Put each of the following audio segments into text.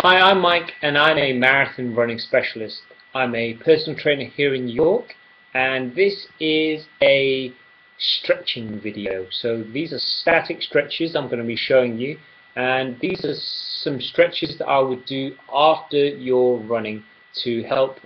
Hi, I'm Mike and I'm a marathon running specialist. I'm a personal trainer here in New York, and this is a stretching video. So these are static stretches I'm going to be showing you, and these are some stretches that I would do after you're running to help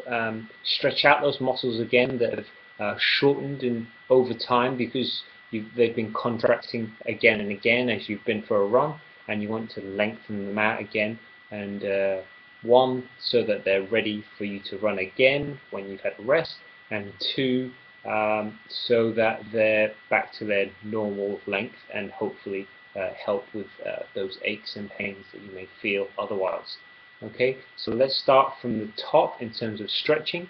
stretch out those muscles again that have shortened over time because they've been contracting again and again as you've been for a run, and you want to lengthen them out again. And one, so that they're ready for you to run again when you've had a rest, and two, so that they're back to their normal length and hopefully help with those aches and pains that you may feel otherwise. Okay, so let's start from the top in terms of stretching.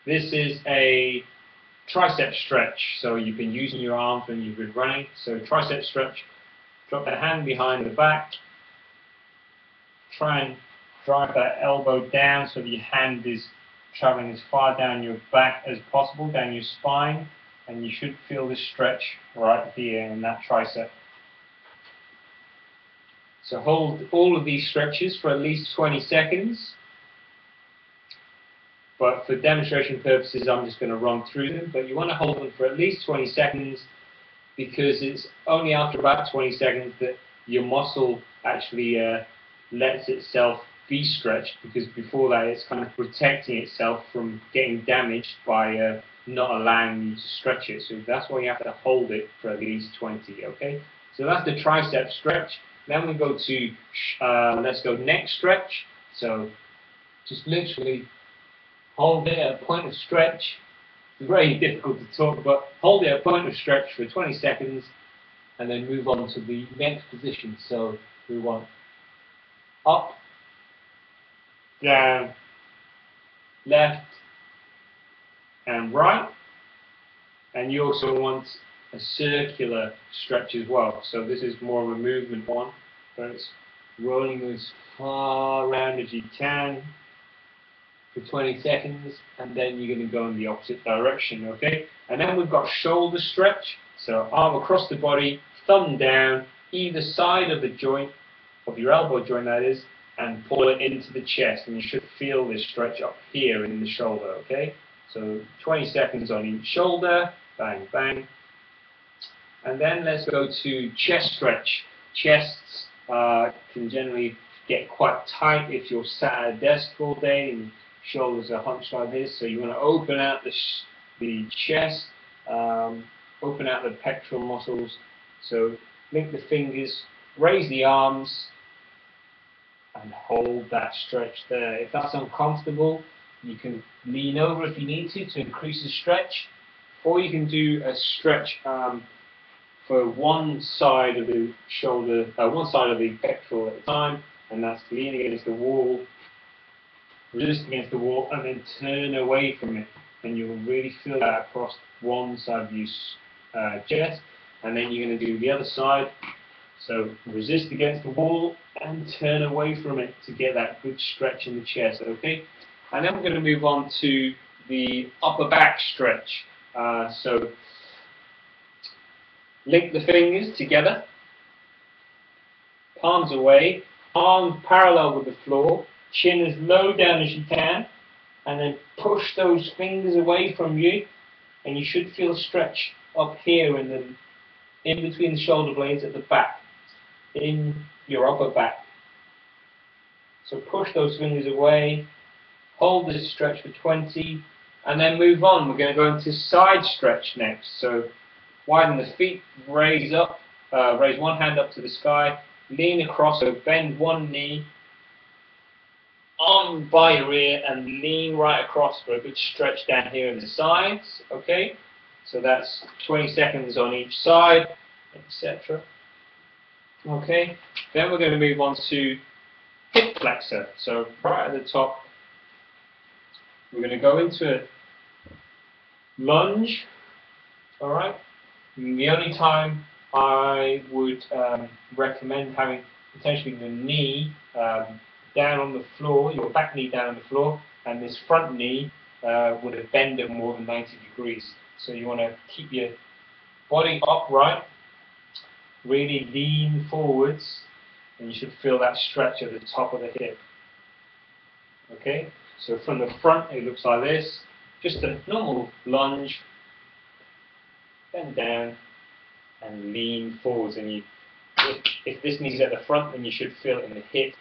This is a tricep stretch, so you've been using your arms when you've been running. So tricep stretch. Drop the hand behind the back. Try and drive that elbow down so that your hand is traveling as far down your back as possible, down your spine, and you should feel this stretch right here in that tricep. So hold all of these stretches for at least 20 seconds. But for demonstration purposes, I'm just going to run through them. But you want to hold them for at least 20 seconds, because it's only after about 20 seconds that your muscle actually lets itself be stretched, because before that it's kind of protecting itself from getting damaged by not allowing you to stretch it. So that's why you have to hold it for at least 20, okay? So that's the tricep stretch. Then we go to, let's go neck stretch. So just literally hold it at a point of stretch. It's very difficult to talk, but hold it at a point of stretch for 20 seconds and then move on to the next position. So we want up, down, left, and right. And you also want a circular stretch as well. So this is more of a movement one, but it's rolling as far around as you can for 20 seconds, and then you're going to go in the opposite direction, okay? And then we've got shoulder stretch, so arm across the body, thumb down, either side of the joint, of your elbow joint that is, and pull it into the chest, and you should feel this stretch up here in the shoulder, okay? So 20 seconds on each shoulder, bang, bang. And then let's go to chest stretch. Chests can generally get quite tight if you're sat at a desk all day and shoulders are hunched like this, so you want to open out the chest, open out the pectoral muscles. So link the fingers, raise the arms, and hold that stretch there. If that's uncomfortable, you can lean over if you need to increase the stretch, or you can do a stretch for one side of the shoulder, one side of the pectoral at a time, and that's leaning against the wall, resist against the wall, and then turn away from it, and you'll really feel that across one side of your chest. And then you're going to do the other side, so resist against the wall and turn away from it to get that good stretch in the chest, okay? And then we're going to move on to the upper back stretch. So link the fingers together, palms away, arms parallel with the floor, chin as low down as you can, and then push those fingers away from you, and you should feel stretch up here in between the shoulder blades at the back, in your upper back. So push those fingers away, hold this stretch for 20, and then move on. We're going to go into side stretch next. So widen the feet, raise up, raise one hand up to the sky, lean across, so bend one knee, arm by your ear, and lean right across for a good stretch down here in the sides, okay? So that's 20 seconds on each side, etc. Okay, then we're going to move on to hip flexor. So right at the top, we're going to go into a lunge, all right? And the only time I would recommend having potentially the knee down on the floor, your back knee down on the floor, and this front knee would have bent at more than 90 degrees. So you want to keep your body upright, really lean forwards, and you should feel that stretch at the top of the hip. Okay, so from the front it looks like this, just a normal lunge, bend down and lean forwards, and if this knee is at the front, then you should feel it in the hip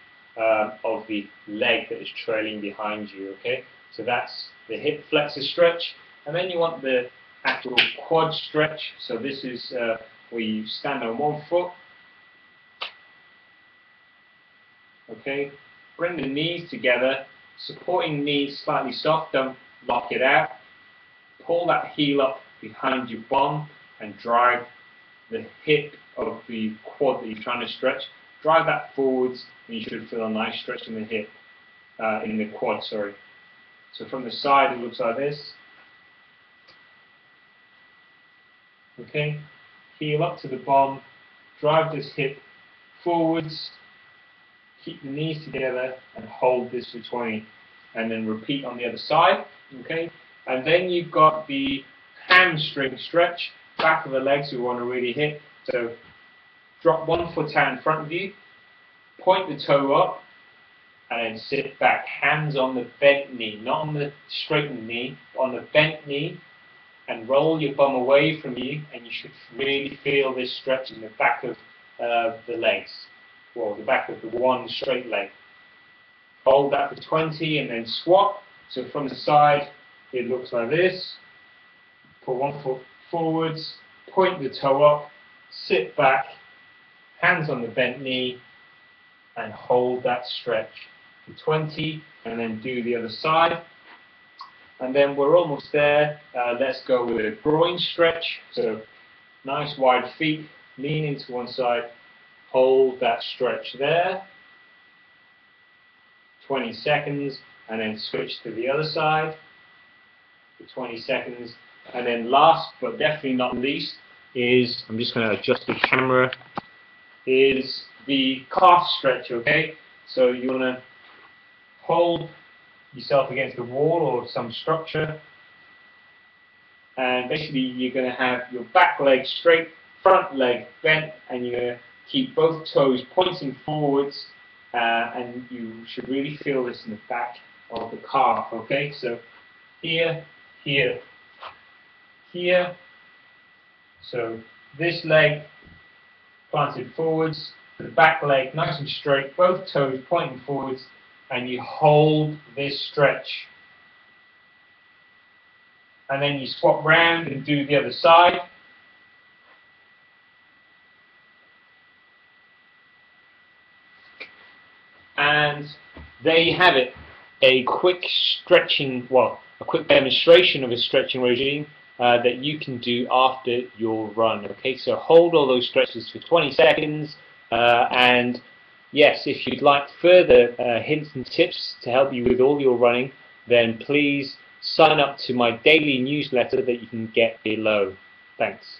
of the leg that is trailing behind you. Okay, so that's the hip flexor stretch, and then you want the actual quad stretch. So this is where you stand on one foot. Okay, bring the knees together, supporting knees slightly soft, don't lock it out. Pull that heel up behind your bum and drive the hip of the quad that you're trying to stretch. Drive that forwards, and you should feel a nice stretch in the hip, in the quad, sorry. So from the side it looks like this. Okay, heel up to the bum, drive this hip forwards, keep the knees together and hold this for 20, and then repeat on the other side. Okay, and then you've got the hamstring stretch, back of the legs you want to really hit. So drop one foot out in front of you, point the toe up, and then sit back, hands on the bent knee, not on the straightened knee, but on the bent knee, and roll your bum away from you, and you should really feel this stretch in the back of the legs, or the back of the one straight leg. Hold that for 20 and then swap. So from the side it looks like this. Put one foot forwards, point the toe up, sit back, hands on the bent knee, and hold that stretch for 20, and then do the other side. And then we're almost there. Let's go with a groin stretch. So nice wide feet, lean into one side, hold that stretch there, 20 seconds, and then switch to the other side for 20 seconds. And then last but definitely not least is, I'm just going to adjust the camera, is the calf stretch. Okay, so you want to hold yourself against the wall or some structure, and basically you're going to have your back leg straight, front leg bent, and you're going to keep both toes pointing forwards, and you should really feel this in the back of the calf. Okay, so here, here, here. So this leg planted forwards, the back leg nice and straight, both toes pointing forwards, and you hold this stretch. And then you swap round and do the other side. And there you have it, a quick stretching, well, a quick demonstration of a stretching regime that you can do after your run. Okay, so hold all those stretches for 20 seconds, and yes, if you'd like further hints and tips to help you with all your running, then please sign up to my daily newsletter that you can get below. Thanks.